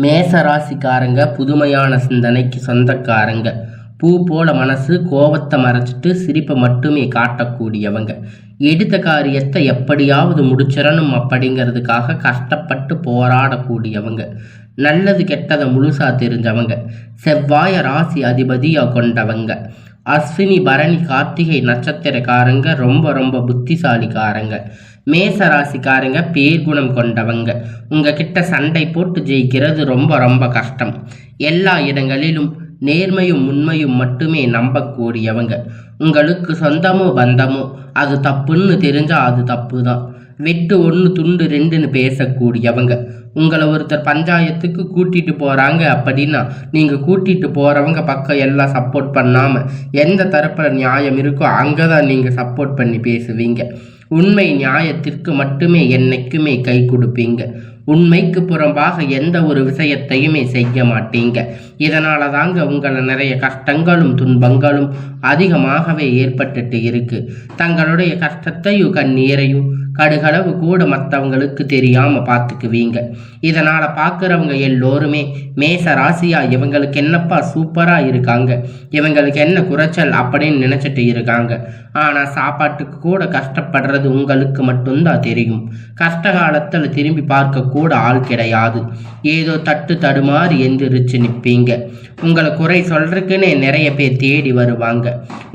மேச ராசிக்காரங்க புதுமையான சிந்தனைக்கு சொந்தக்காரங்க. பூ போல மனசு, கோவத்தை மறைச்சிட்டு சிரிப்பை மட்டுமே காட்டக்கூடியவங்க. எடுத்த காரியத்தை எப்படியாவது முடிச்சிடணும் அப்படிங்கிறதுக்காக கஷ்டப்பட்டு போராடக்கூடியவங்க. நல்லது கெட்டதை முழுசா தெரிஞ்சவங்க. செவ்வாய ராசி அதிபதியாக கொண்டவங்க. அஸ்வினி பரணி கார்த்திகை நட்சத்திரக்காரங்க ரொம்ப ரொம்ப புத்திசாலிக்காரங்க. மேச ராசிக்காரங்க பேர்குணம் கொண்டவங்க. உங்ககிட்ட சண்டை போட்டு ஜெயிக்கிறது ரொம்ப ரொம்ப கஷ்டம். எல்லா இடங்களிலும் நேர்மையும் உண்மையும் மட்டுமே நம்பக்கூடியவங்க. உங்களுக்கு சொந்தமோ பந்தமோ அது தப்புன்னு தெரிஞ்சா அது தப்பு தான். வெட்டு ஒன்று துண்டு ரெண்டுன்னு பேசக்கூடியவங்க. உங்களை ஒருத்தர் பஞ்சாயத்துக்கு கூட்டிட்டு போறாங்க அப்படின்னா நீங்க கூட்டிட்டு போறவங்க பக்கம் எல்லாம் சப்போர்ட் பண்ணாம எந்த தரப்புல நியாயம் இருக்கோ அங்கதான் நீங்க சப்போர்ட் பண்ணி பேசுவீங்க. உண்மை நியாயத்திற்கு மட்டுமே என்னைக்குமே கை கொடுப்பீங்க. உண்மைக்கு புறம்பாக எந்த ஒரு விஷயத்தையுமே செய்ய மாட்டீங்க. இதனால தாங்க உங்களை நிறைய கஷ்டங்களும் துன்பங்களும் அதிகமாகவே ஏற்பட்டுட்டு இருக்கு. தங்களுடைய கஷ்டத்தையும் கண்ணீரையும் கடுகளவு கூட மற்றவங்களுக்கு தெரியாம பார்த்துக்குவீங்க. இதனால பார்க்குறவங்க எல்லோருமே மேச ராசியா இவங்களுக்கு என்னப்பா சூப்பரா இருக்காங்க, இவங்களுக்கு என்ன குறைச்சல் அப்படின்னு நினைச்சிட்டு இருக்காங்க. ஆனா சாப்பாட்டுக்கு கூட கஷ்டப்படுறது உங்களுக்கு மட்டும்தான் தெரியும். கஷ்ட காலத்துல திரும்பி பார்க்க கூட ஆள் கிடையாது. ஏதோ தட்டு தடுமாறி எந்திரிச்சு நிற்பீங்க. உங்களை குறை சொல்றதுக்குன்னே நிறைய பேர் தேடி வருவாங்க.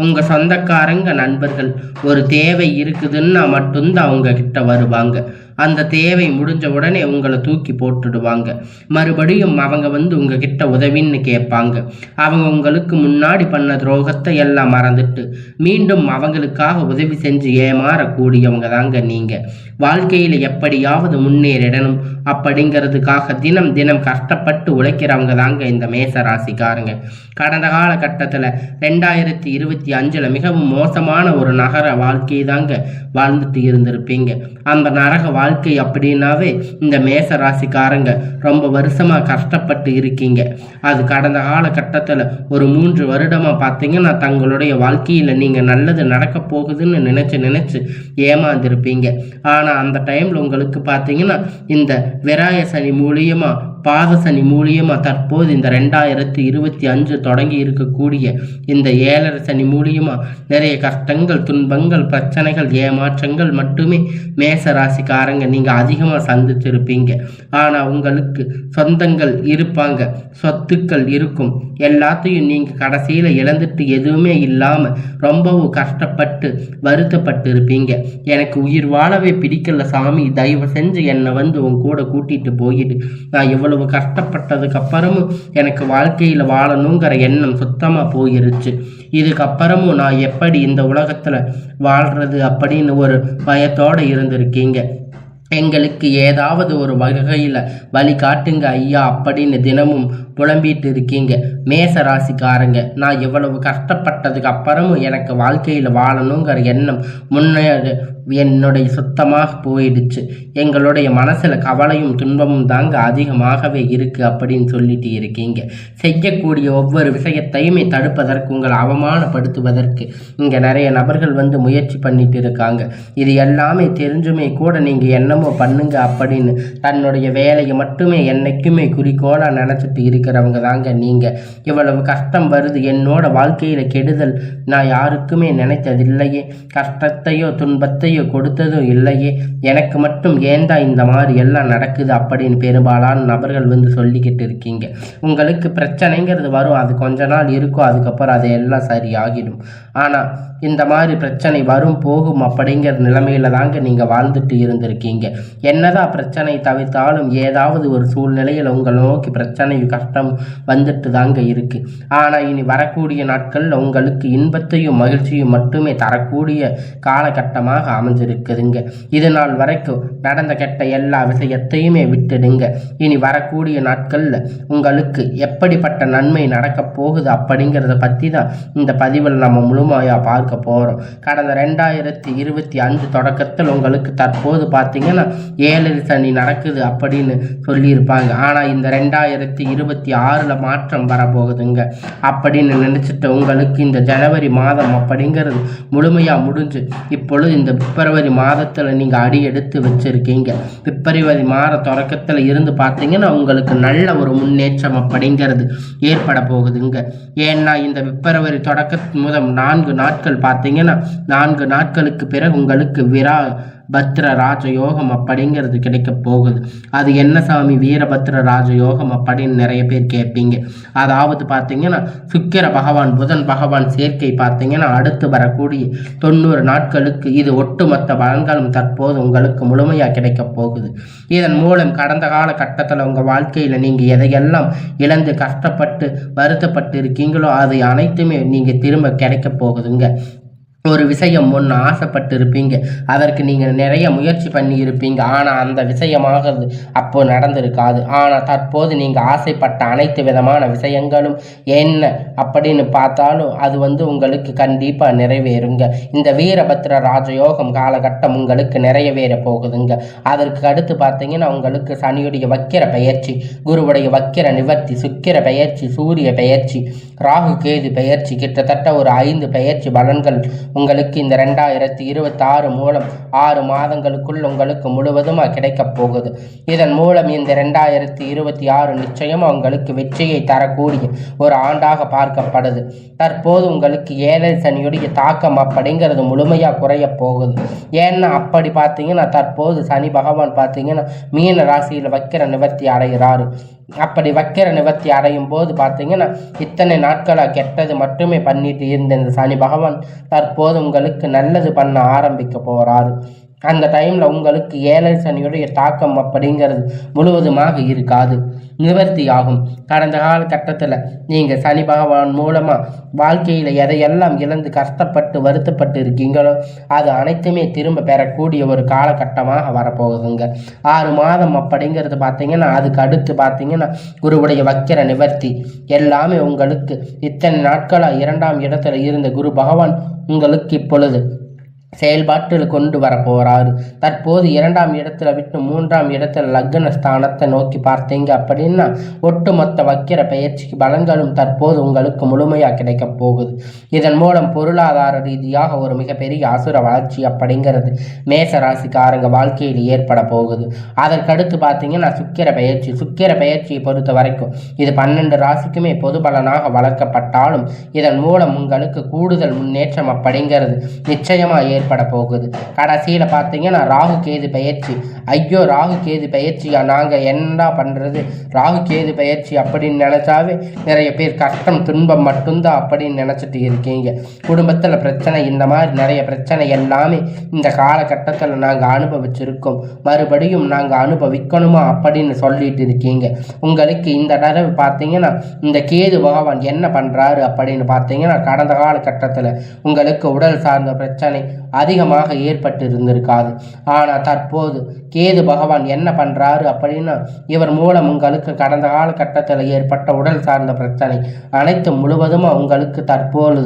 உங்க சொந்தக்காரங்க நண்பர்கள் ஒரு தேவை இருக்குதுன்னா மட்டும்தான் அவங்க கிட்ட வருவாங்க. அந்த தேவை முடிஞ்ச உடனே உங்களை தூக்கி போட்டுடுவாங்க. மறுபடியும் அவங்க வந்து உங்ககிட்ட உதவின்னு கேட்பாங்க. அவங்க உங்களுக்கு முன்னாடி பண்ண துரோகத்தை எல்லாம் மறந்துட்டு மீண்டும் அவங்களுக்காக உதவி செஞ்சு ஏமாறக்கூடியவங்க தாங்க நீங்க. வாழ்க்கையில எப்படியாவது முன்னேறிடணும் அப்படிங்கிறதுக்காக தினம் தினம் கஷ்டப்பட்டு உழைக்கிறவங்க தாங்க இந்த மேச ராசிக்காரங்க. கடந்த காலகட்டத்தில் 2025 மிகவும் மோசமான ஒரு நகர வாழ்க்கையை தாங்க வாழ்ந்துட்டு இருந்திருப்பீங்க. அந்த நரக வாழ்க்கை அப்படின்னாவே இந்த மேச ராசிக்காரங்க ரொம்ப வருஷமா கஷ்டப்பட்டு இருக்கீங்க. அது கடந்த காலகட்டத்தில் ஒரு 3 வருடமா பார்த்தீங்கன்னா தங்களுடைய வாழ்க்கையில நீங்க நல்லது நடக்க போகுதுன்னு நினைச்சு ஏமாந்திருப்பீங்க. ஆனா அந்த டைம்ல உங்களுக்கு பார்த்தீங்கன்னா இந்த விராய சனி மூலியமா பாத சனி மூலியமா தற்போது இந்த 2025 தொடங்கி இருக்கக்கூடிய இந்த 7.5 சனி மூலியமா நிறைய கஷ்டங்கள், துன்பங்கள், பிரச்சனைகள், ஏமாற்றங்கள் மட்டுமே மேச ராசிக்காரங்க நீங்க அதிகமா சந்திச்சிருப்பீங்க. ஆனா உங்களுக்கு சொந்தங்கள் இருப்பாங்க, சொத்துக்கள் இருக்கும். எல்லாத்தையும் நீங்க கடைசியில இழந்துட்டு எதுவுமே இல்லாம ரொம்பவும் கஷ்டப்பட்டு வருத்தப்பட்டு இருப்பீங்க. எனக்கு உயிர் வாழவே பிடிக்கல சாமி, தயவு செஞ்சு என்னை வந்து உன் கூட கூட்டிட்டு போயிட்டு நான் இவ்வளவு கஷ்டப்பட்டதுக்கு அப்புறமும் எனக்கு வாழ்க்கையில வாழணுங்கிற எண்ணம் சுத்தமா போயிருச்சு. இதுக்கப்புறமும் நான் எப்படி இந்த உலகத்துல வாழ்றது அப்படின்னு ஒரு பயத்தோட இருந்திருக்கீங்க. எங்களுக்கு ஏதாவது ஒரு வகையில் வழி காட்டுங்க ஐயா அப்படின்னு தினமும் புலம்பிட்டு இருக்கீங்க. மேச ராசிக்காரங்க நான் இவ்வளவு கஷ்டப்பட்டதுக்கு அப்புறமும் எனக்கு வாழ்க்கையில் வாழணுங்கிற எண்ணம் என்னுடைய சுத்தமாக போயிடுச்சு. எங்களுடைய மனசில் கவலையும் துன்பமும் தாங்க அதிகமாகவே இருக்குது அப்படின்னு சொல்லிட்டு இருக்கீங்க. செய்யக்கூடிய ஒவ்வொரு விஷயத்தையுமே தடுப்பதற்கு, உங்களை அவமானப்படுத்துவதற்கு இங்கே நிறைய நபர்கள் வந்து முயற்சி பண்ணிட்டு இருக்காங்க. இது எல்லாமே தெரிஞ்சுமே கூட நீங்கள் என்னமோ பண்ணுங்க அப்படின்னு தன்னுடைய வேலையை மட்டுமே என்னைக்குமே குறிக்கோளாக நினச்சிட்டு இருக்கிறவங்க தாங்க நீங்கள். இவ்வளவு கஷ்டம் வருது, என்னோட வாழ்க்கையில் கெடுதல் நான் யாருக்குமே நினைத்ததில்லையே, கஷ்டத்தையோ துன்பத்தையோ கொடுத்ததும் இல்லையே, எனக்கு மட்டும் ஏந்தா இந்த மாதிரி எல்லாம் நடக்குது அப்படின்னு பெரும்பாலான நபர்கள் வந்து சொல்லிக்கிட்டு இருக்கீங்க. உங்களுக்கு பிரச்சனைங்கிறது வரும், அது கொஞ்ச நாள் இருக்கும், அதுக்கப்புறம் அது எல்லாம் சரியாகிடும். ஆனால் இந்த மாதிரி பிரச்சனை வரும் போகும் அப்படிங்கிற நிலைமையில தாங்க நீங்கள் வாழ்ந்துட்டு இருந்திருக்கீங்க. என்னதான் பிரச்சனை தவிர்த்தாலும் ஏதாவது ஒரு சூழ்நிலையில் உங்களை நோக்கி பிரச்சனை கஷ்டம் வந்துட்டு தாங்க இருக்கு. ஆனால் இனி வரக்கூடிய நாட்களில் உங்களுக்கு இன்பத்தையும் மகிழ்ச்சியும் மட்டுமே தரக்கூடிய காலகட்டமாக அமைஞ்சிருக்குதுங்க. இது நாள் வரைக்கும் நடந்த கெட்ட எல்லா விஷயத்தையுமே விட்டுடுங்க. இனி வரக்கூடிய நாட்களில் உங்களுக்கு எப்படிப்பட்ட நன்மை நடக்க போகுது அப்படிங்கிறத பற்றி தான் இந்த பதிவில் நம்ம முழுமையாக பார்க்க போகிறோம். கடந்த 2025 தொடக்கத்தில் உங்களுக்கு தற்போது பார்த்தீங்கன்னா 7 சனி நடக்குது அப்படின்னு சொல்லியிருப்பாங்க. ஆனால் இந்த 2026 மாற்றம் வரப்போகுதுங்க அப்படின்னு நினச்சிட்டு உங்களுக்கு இந்த ஜனவரி மாதம் அப்படிங்கிறது முழுமையாக முடிஞ்சு இப்பொழுது இந்த பிப்ரவரி மாதத்தில் நீங்கள் அடி எடுத்து வச்சுருக்கீங்க. பிப்ரவரி மாத தொடக்கத்தில் இருந்து பார்த்தீங்கன்னா உங்களுக்கு நல்ல ஒரு முன்னேற்றம் அப்படிங்கிறது ஏற்பட போகுதுங்க. ஏன்னா இந்த பிப்ரவரி தொடக்க முதல் 4 நாட்கள் பார்த்தீங்கன்னா 4 நாட்களுக்கு பிறகு உங்களுக்கு பத்ர ராஜயோகம் அப்படிங்கிறது கிடைக்க போகுது. அது என்ன சாமி வீரபத்ர ராஜயோகம் அப்படின்னு நிறைய பேர் கேட்பீங்க. அதாவது பார்த்தீங்கன்னா சுக்கிர பகவான் புதன் பகவான் சேர்க்கை பார்த்தீங்கன்னா அடுத்து வரக்கூடிய 90 நாட்களுக்கு இது ஒட்டுமொத்த பலன்களும் தற்போது உங்களுக்கு முழுமையாக கிடைக்க போகுது. இதன் மூலம் கடந்த கால கட்டத்தில் உங்கள் வாழ்க்கையில் நீங்கள் எதையெல்லாம் இழந்து கஷ்டப்பட்டு வருத்தப்பட்டு இருக்கீங்களோ அது அனைத்துமே நீங்கள் திரும்ப கிடைக்க போகுதுங்க. ஒரு விஷயம் ஒன்று ஆசைப்பட்டு இருப்பீங்க, அதற்கு நீங்கள் நிறைய முயற்சி பண்ணி இருப்பீங்க, ஆனால் அந்த விஷயமாக அப்போ நடந்திருக்காது. ஆனால் தற்போது நீங்கள் ஆசைப்பட்ட அனைத்து விதமான விஷயங்களும் என்ன அப்படின்னு பார்த்தாலும் அது உங்களுக்கு கண்டிப்பாக நிறைவேறுங்க. இந்த வீரபத்ர ராஜயோகம் காலகட்டம் உங்களுக்கு நிறைவேற போகுதுங்க. அதற்கு அடுத்து பார்த்தீங்கன்னா உங்களுக்கு சனியுடைய வக்கிர பெயர்ச்சி, குருவுடைய வக்கிர நிவர்த்தி, சுக்கிர பெயர்ச்சி, சூரிய பெயர்ச்சி, ராகு கேது பெயர்ச்சி, கிட்டத்தட்ட ஒரு 5 பெயர்ச்சி பலன்கள் உங்களுக்கு இந்த 2026 மூலம் 6 மாதங்களுக்குள் உங்களுக்கு முழுவதுமாக கிடைக்கப் போகுது. இதன் மூலம் இந்த 2026 நிச்சயம் உங்களுக்கு வெற்றியை தரக்கூடிய ஒரு ஆண்டாக பார்க்கப்படுது. தற்போது உங்களுக்கு 7 சனியுடைய தாக்கம் அப்படிங்கிறது முழுமையாக குறைய போகுது. ஏன்னா அப்படி பார்த்தீங்கன்னா தற்போது சனி பகவான் பார்த்தீங்கன்னா மீன ராசியில் வக்கிர நிவர்த்தி அடைகிறாரு. அப்படி வக்கிர நிவர்த்தி அடையும் போது பார்த்தீங்கன்னா இத்தனை நாட்களாக கெட்டது மட்டுமே பண்ணிட்டு இருந்த இந்த சனி பகவான் தற்போது உங்களுக்கு நல்லது பண்ண ஆரம்பிக்க போகிறாரு. அந்த டைமில் உங்களுக்கு 7 சனியுடைய தாக்கம் அப்படிங்கிறது முழுவதுமாக இருக்காது, நிவர்த்தி ஆகும். கடந்த காலகட்டத்தில் நீங்கள் சனி பகவான் மூலமாக வாழ்க்கையில் எதையெல்லாம் இழந்து கஷ்டப்பட்டு வருத்தப்பட்டு இருக்கீங்களோ அது அனைத்துமே திரும்ப பெறக்கூடிய ஒரு காலகட்டமாக வரப்போகுதுங்க. 6 மாதம் அப்படிங்கிறது பார்த்தீங்கன்னா அதுக்கு அடுத்து பார்த்தீங்கன்னா குருவுடைய வக்கிர நிவர்த்தி எல்லாமே உங்களுக்கு இத்தனை நாட்களாக 2ஆம் இடத்துல இருந்த குரு பகவான் உங்களுக்கு இப்பொழுது செயல்பாட்டில் கொண்டு வர போகிறாரு. தற்போது 2ஆம் இடத்துல விட்டு 3ஆம் இடத்துல லக்ன ஸ்தானத்தை நோக்கி பார்த்தீங்க அப்படின்னா ஒட்டுமொத்த வக்கிர பயிற்சிக்கு பலன்களும் தற்போது உங்களுக்கு முழுமையாக கிடைக்க போகுது. இதன் மூலம் பொருளாதார ரீதியாக ஒரு மிகப்பெரிய அசுர வளர்ச்சி அப்படிங்கிறது மேச ராசிக்காரங்க வாழ்க்கையில் ஏற்பட போகுது. அதற்கடுத்து பார்த்தீங்கன்னா சுக்கிர பயிற்சியை பொறுத்த வரைக்கும் இது 12 ராசிக்குமே பொது பலனாக வளர்க்கப்பட்டாலும் இதன் மூலம் உங்களுக்கு கூடுதல் முன்னேற்றம் அப்படிங்கிறது நிச்சயமாக ஏற்பட போகுது. கடைசியில் பார்த்தீங்கன்னா ராகு கேது பயிற்சி. ஐயோ ராகு கேது பயிற்சியா, நாங்கள் என்னடா பண்ணுறது, ராகு கேது பயிற்சி அப்படின்னு நினச்சாவே நிறைய பேர் கஷ்டம் துன்பம் மட்டும்தான் அப்படின்னு நினச்சிட்டு இருக்கீங்க. குடும்பத்தில் பிரச்சனை, இந்த மாதிரி நிறைய பிரச்சனை எல்லாமே இந்த காலகட்டத்தில் நாங்கள் அனுபவிச்சிருக்கோம், மறுபடியும் நாங்கள் அனுபவிக்கணுமா அப்படின்னு சொல்லிட்டு இருக்கீங்க. உங்களுக்கு இந்த தடவை பார்த்தீங்கன்னா இந்த கேது பகவான் என்ன பண்ணுறாரு அப்படின்னு பார்த்தீங்கன்னா கடந்த காலகட்டத்தில் உங்களுக்கு உடல் சார்ந்த பிரச்சனை அதிகமாக ஏற்பட்டு இருந்திருக்காது. ஆனால் தற்போது கேது பகவான் என்ன பண்ணுறாரு அப்படின்னா இவர் மூலம் உங்களுக்கு கடந்த காலகட்டத்தில் ஏற்பட்ட உடல் சார்ந்த பிரச்சனை அனைத்தும் முழுவதுமாக உங்களுக்கு தற்போது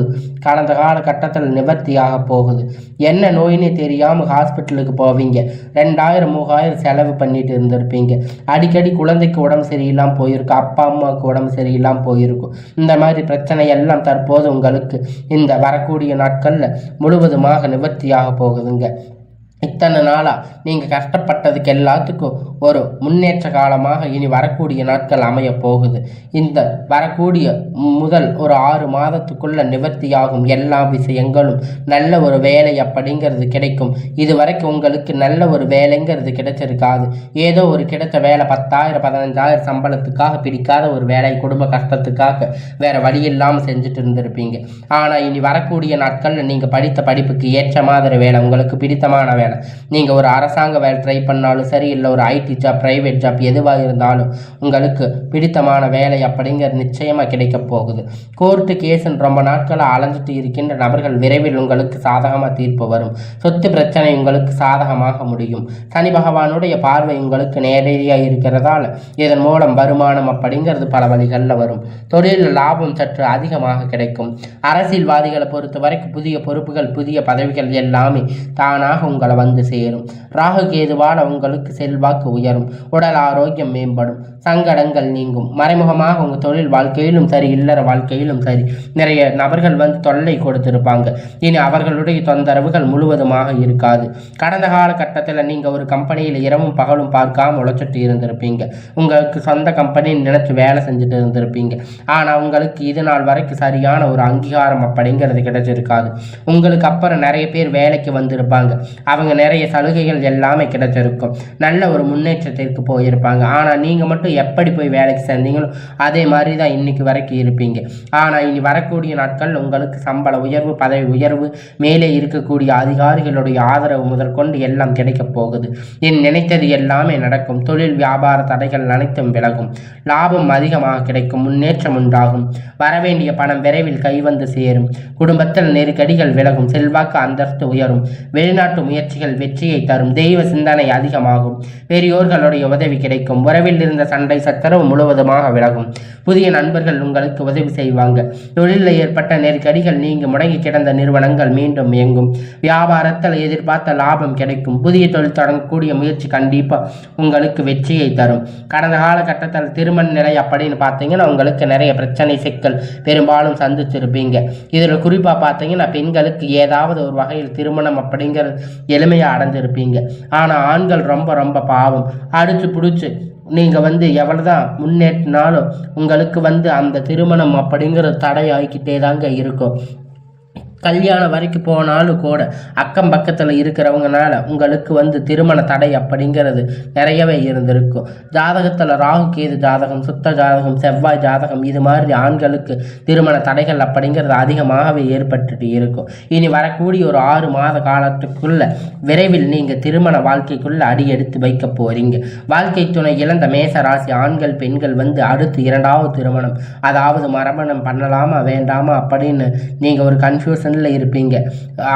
கடந்த காலகட்டத்தில் நிவர்த்தியாக போகுது. என்ன நோயினே தெரியாமல் ஹாஸ்பிட்டலுக்கு போவீங்க, 2000-3000 செலவு பண்ணிட்டு இருந்திருப்பீங்க. அடிக்கடி குழந்தைக்கு உடம்பு சரியில்லாமல் போயிருக்கும், அப்பா அம்மாவுக்கு உடம்பு சரியில்லாமல் போயிருக்கும். இந்த மாதிரி பிரச்சனை எல்லாம் தற்போது உங்களுக்கு இந்த வரக்கூடிய நாட்களில் முழுவதுமாக நிவர்த்தியாக போகுதுங்க. இத்தனை நாளாக நீங்கள் கஷ்டப்பட்டதுக்கு எல்லாத்துக்கும் ஒரு முன்னேற்ற காலமாக இனி வரக்கூடிய நாட்கள் அமைய போகுது. இந்த வரக்கூடிய முதல் ஒரு 6 மாதத்துக்குள்ள நிவர்த்தியாகும் எல்லா விஷயங்களும். நல்ல ஒரு வேலை அப்படிங்கிறது கிடைக்கும். இது வரைக்கும் உங்களுக்கு நல்ல ஒரு வேலைங்கிறது கிடைச்சிருக்காது. ஏதோ ஒரு கிடைச்ச வேலை 10,000-15,000 சம்பளத்துக்காக பிடிக்காத ஒரு வேலை, குடும்ப கஷ்டத்துக்காக வேற வழி இல்லாமல் செஞ்சுட்டு இருந்திருப்பீங்க. ஆனால் இனி வரக்கூடிய நாட்களில் நீங்கள் படித்த படிப்புக்கு ஏற்ற மாதிரி வேலை, உங்களுக்கு பிடித்தமான வேலை, நீங்கள் ஒரு அரசாங்க வேலை ட்ரை பண்ணாலும் சரி, இல்லை ஒரு ஐடி ஜாப், பிரைவேட் ஜாப் எதுவாக இருந்தாலும் உங்களுக்கு பிடித்தமான வேலை அப்படிங்கிறது நிச்சயமாக கிடைக்க போகுது. கோர்ட்டு கேஸுன்னு ரொம்ப நாட்களாக அலைஞ்சிட்டு இருக்கின்ற நபர்கள் விரைவில் உங்களுக்கு சாதகமாக தீர்ப்பு வரும். சொத்து பிரச்சனை உங்களுக்கு சாதகமாக முடியும். சனி பகவானுடைய பார்வை உங்களுக்கு நேரடியாக இருக்கிறதால இதன் மூலம் வருமானம் அப்படிங்கிறது பல வழிகளில் வரும். தொழில் லாபம் சற்று அதிகமாக கிடைக்கும். அரசியல்வாதிகளை பொறுத்த வரைக்கும் புதிய பொறுப்புகள், புதிய பதவிகள் எல்லாமே தானாக உங்களை வந்து வந்து சேரும். ராகு கேதுவால உங்களுக்கு செல்வாக்கு உயரும், உடல் ஆரோக்கியம் மேம்படும், சங்கடங்கள் நீங்கும். மறைமுகமாக உங்கள் தொழில் வாழ்க்கையிலும் சரி, இல்லற வாழ்க்கையிலும் சரி, நிறைய நபர்கள் வந்து தொல்லை கொடுத்திருப்பாங்க. இனி அவர்களுடைய தொந்தரவுகள் முழுவதுமாக இருக்காது. கடந்த காலகட்டத்தில் நீங்கள் ஒரு கம்பெனியில் இரவும் பகலும் பார்க்காம உழைச்சிட்டு இருந்திருப்பீங்க. உங்களுக்கு சொந்த கம்பெனின்னு நினைச்சு வேலை செஞ்சுட்டு இருந்திருப்பீங்க. ஆனால் உங்களுக்கு இது நாள் வரைக்கும் சரியான ஒரு அங்கீகாரம் அப்படிங்கிறது கிடைச்சிருக்காது. உங்களுக்கு அப்புறம் நிறைய பேர் வேலைக்கு வந்திருப்பாங்க. அவங்க நிறைய சலுகைகள் எல்லாமே கிடைச்சிருக்கும். நல்ல ஒரு முன்னேற்றத்திற்கு போயிருப்பாங்க. ஆனால் நீங்கள் மட்டும் எப்படி போய் வேலைக்கு சேர்ந்தீங்களோ அதே மாதிரி தான் இன்னைக்கு வரைக்கும் இருப்பீங்க. ஆனால் இனி வரக்கூடிய நாட்கள் உங்களுக்கு சம்பள உயர்வு, பதவி உயர்வு, மேலே இருக்கக்கூடிய அதிகாரிகளுடைய ஆதரவு முதல் கொண்டு எல்லாம் கிடைக்கப் போகுது. நினைத்தது எல்லாமே நடக்கும். தொழில் வியாபார தடைகள் அனைத்தும் விலகும். லாபம் அதிகமாக கிடைக்கும். முன்னேற்றம் உண்டாகும். வரவேண்டிய பணம் விரைவில் கைவந்து சேரும். குடும்பத்தில் நெருக்கடிகள் விலகும். செல்வாக்கு அந்தஸ்து உயரும். வெளிநாட்டு முயற்சிகள் வெற்றியை தரும். தெய்வ சிந்தனை அதிகமாகும். பெரியோர்களுடைய உதவி கிடைக்கும். உறவில் இருந்த சண்டை சச்சரவு முழுவதுமாக விலகும். புதிய நண்பர்கள் உங்களுக்கு உதவி செய்வாங்க. தொழிலில் ஏற்பட்ட நெருக்கடிகள் நீங்க முடங்கி கிடந்த நிறுவனங்கள் மீண்டும் இயங்கும். வியாபாரத்தில் எதிர்பார்த்த லாபம் கிடைக்கும். புதிய தொழில் தொடங்கக்கூடிய முயற்சி கண்டிப்பா உங்களுக்கு வெற்றியை தரும். கடந்த காலகட்டத்தில் திருமண நிலை அப்படின்னு பார்த்தீங்கன்னா உங்களுக்கு நிறைய பிரச்சனை சிக்கல் பெரும்பாலும் சந்திச்சிருப்பீங்க. இதில் குறிப்பாக பார்த்தீங்கன்னா பெண்களுக்கு ஏதாவது ஒரு வகையில் திருமணம் அப்படிங்கிறது எளிமையாக அடைஞ்சிருப்பீங்க. ஆனால் ஆண்கள் ரொம்ப ரொம்ப பாவம். அடிச்சு பிடிச்சி நீங்கள் வந்து எவ்வளோதான் முன்னேற்றினாலும் உங்களுக்கு வந்து அந்த திருமணம் அப்படிங்கிற தடை ஆகிக்கிட்டே தாங்க இருக்கும். கல்யாணம் வரைக்கும் போனாலும் கூட அக்கம் பக்கத்தில் இருக்கிறவங்கனால உங்களுக்கு வந்து திருமண தடை அப்படிங்கிறது நிறையவே இருந்திருக்கும். ஜாதகத்தில் ராகு கேது ஜாதகம், சுத்த ஜாதகம், செவ்வாய் ஜாதகம், இது மாதிரி ஆண்களுக்கு திருமண தடைகள் அப்படிங்கிறது அதிகமாகவே ஏற்பட்டுட்டு இருக்கும். இனி வரக்கூடிய ஒரு 6 மாத காலத்துக்குள்ள விரைவில் நீங்கள் திருமண வாழ்க்கைக்குள்ள அடி எடுத்து வைக்க போறீங்க. வாழ்க்கை துணை இழந்த மேச ராசி ஆண்கள் பெண்கள் வந்து அடுத்து 2வது திருமணம், அதாவது மரமணம் பண்ணலாமா வேண்டாமா அப்படின்னு நீங்கள் ஒரு கன்ஃபியூஷன் இருப்பீங்க.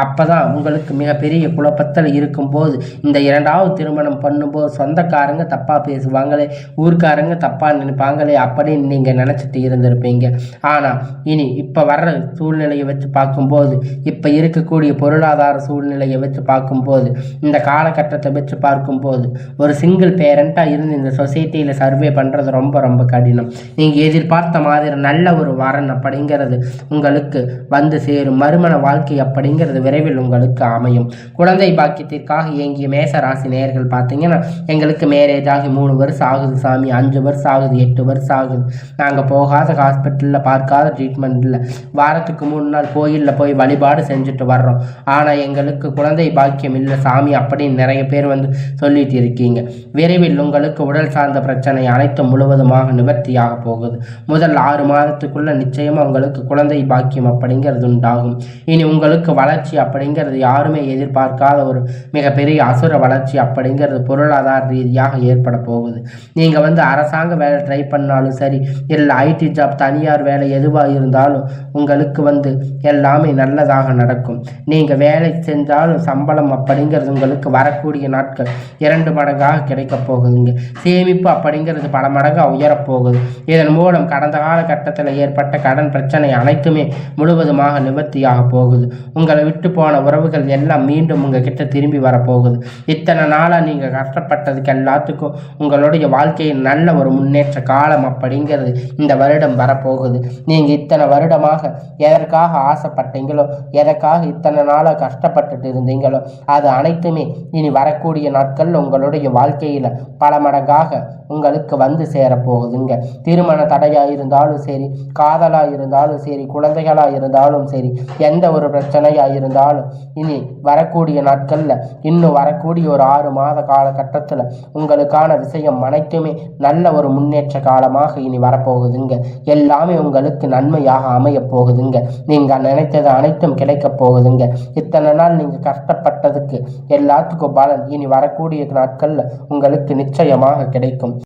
அப்பதான் உங்களுக்கு மிகப்பெரிய குழப்பத்தில் இருக்கும்போது இந்த 2வது திருமணம் பண்ணும்போது சொந்தக்காரங்க தப்பா பேசுவாங்களே, ஊர்க்காரங்க தப்பா நினைப்பாங்களே அப்படின்னு நீங்க நினைச்சிட்டு இருந்திருப்பீங்க. ஆனா இனி இப்ப வர்ற சூழ்நிலையை வச்சு பார்க்கும்போது, இப்ப இருக்கக்கூடிய பொருளாதார சூழ்நிலையை வச்சு பார்க்கும்போது, இந்த காலகட்டத்தை வச்சு பார்க்கும்போது ஒரு சிங்கிள் பேரண்டா இருந்து இந்த சொசைட்டியில சர்வே பண்றது ரொம்ப ரொம்ப கடினம். நீங்க எதிர்பார்த்த மாதிரி நல்ல ஒரு வரன் அப்படிங்கிறது உங்களுக்கு வந்து சேரும். மறுமண வாழ்க்கை அப்படிங்கிறது விரைவில் உங்களுக்கு அமையும். குழந்தை பாக்கியத்திற்காக இயங்கிய மேச ராசி நேயர்கள் பார்த்தீங்கன்னா எங்களுக்கு மேரேஜ் ஆகி 3 வருஷம் ஆகுது சாமி, 5 வருஷம் ஆகுது, 8 வருஷம் ஆகுது, நாங்கள் போகாத ஹாஸ்பிட்டலில் பார்க்காத ட்ரீட்மெண்ட் இல்லை, வாரத்துக்கு 3 நாள் கோயிலில் போய் வழிபாடு செஞ்சுட்டு வர்றோம், ஆனால் எங்களுக்கு குழந்தை பாக்கியம் இல்லை சாமி அப்படின்னு நிறைய பேர் வந்து சொல்லிட்டு இருக்கீங்க. விரைவில் உங்களுக்கு உடல் சார்ந்த பிரச்சனை அனைத்தும் முழுவதுமாக நிவர்த்தியாக போகுது. முதல் 6 மாதத்துக்குள்ள நிச்சயமா உங்களுக்கு குழந்தை பாக்கியம் அப்படிங்கிறது உண்டாகும். இனி உங்களுக்கு வளர்ச்சி அப்படிங்கிறது யாருமே எதிர்பார்க்காத ஒரு மிகப்பெரிய அசுர வளர்ச்சி அப்படிங்கிறது பொருளாதார ரீதியாக ஏற்பட போகுது. நீங்கள் வந்து அரசாங்க வேலை ட்ரை பண்ணாலும் சரி, இல்லை ஐடி ஜாப், தனியார் வேலை எதுவாக இருந்தாலும் உங்களுக்கு வந்து எல்லாமே நல்லதாக நடக்கும். நீங்கள் வேலை செஞ்சாலும் சம்பளம் அப்படிங்கிறது உங்களுக்கு வரக்கூடிய நாட்கள் 2 மடங்காக கிடைக்க போகுதுங்க. சேமிப்பு அப்படிங்கிறது பல மடங்காக உயரப்போகுது. இதன் மூலம் கடந்த காலகட்டத்தில் ஏற்பட்ட கடன் பிரச்சனை அனைத்துமே முழுவதுமாக நிவர்த்தியாக போகுது. உங்களை விட்டு போன உறவுகள் எல்லாம் மீண்டும் உங்ககிட்ட திரும்பி வரப்போகுது. இத்தனை நாளாக நீங்கள் கஷ்டப்பட்டதுக்கு எல்லாத்துக்கும் உங்களுடைய வாழ்க்கையில் நல்ல ஒரு முன்னேற்ற காலம் அப்படிங்கிறது இந்த வருடம் வரப்போகுது. நீங்கள் இத்தனை வருடமாக எதற்காக ஆசைப்பட்டீங்களோ, எதற்காக இத்தனை நாளாக கஷ்டப்பட்டுட்டு இருந்தீங்களோ அது அனைத்துமே இனி வரக்கூடிய நாட்கள் உங்களுடைய வாழ்க்கையில் பல மடங்காக உங்களுக்கு வந்து சேரப்போகுதுங்க. திருமண தடையாக இருந்தாலும் சரி, காதலாக இருந்தாலும் சரி, குழந்தைகளாக இருந்தாலும் சரி, எந்த ஒரு பிரச்சனையாக இருந்தாலும் இனி வரக்கூடிய நாட்களில், இன்னும் வரக்கூடிய ஒரு 6 மாத காலகட்டத்தில் உங்களுக்கான விஷயம் அனைத்துமே நல்ல ஒரு முன்னேற்ற காலமாக இனி வரப்போகுதுங்க. எல்லாமே உங்களுக்கு நன்மையாக அமைய போகுதுங்க. நீங்கள் நினைத்தது அனைத்தும் கிடைக்க போகுதுங்க. இத்தனை நாள் நீங்கள் கஷ்டப்பட்டதுக்கு எல்லாத்துக்கும் பலன் இனி வரக்கூடிய நாட்களில் உங்களுக்கு நிச்சயமாக கிடைக்கும்.